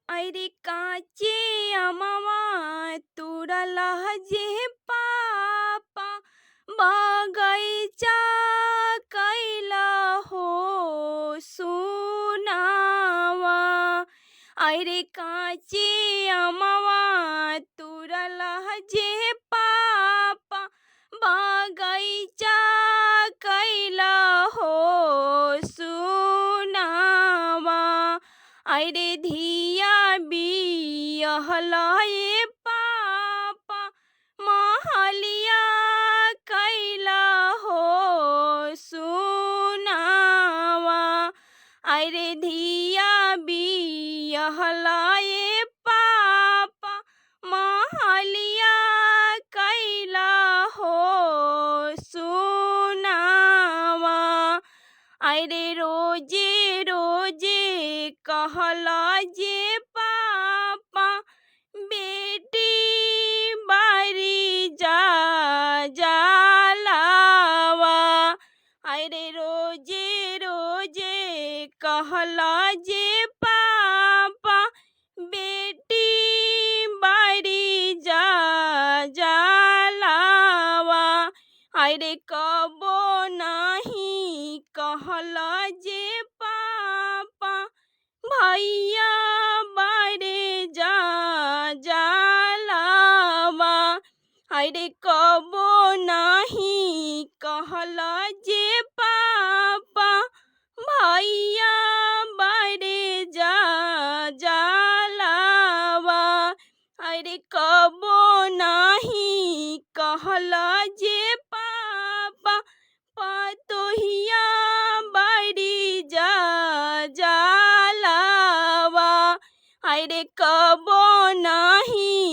अरे काचे अमवा तुरला जे पापा बगैचा कैला हो सुनावा। अरे काचे अमवा तुरला जे पापा बगैचा कैला हो सुनावा। अरे धिया बियहलाए पापा महलिया कैला हो सुनावा। अरे धिया बियहलाए पापा महलिया कैला हो सुनावा। अरे रोजे रोजे कहला जे पापा बेटी बारी जा लावा। अरे रोजे रोजे कहला जे पापा बेटी बारी जा लावा। अरे कबो नहीं कहला जे पापा भैया बारे जा लावा। अरे कबो नहीं कहला जे पापा भैया बारे जा लावा। अरे कबो नहीं कहला जे पापा पतोहिया बारी जा लावा। अरे कबो नहीं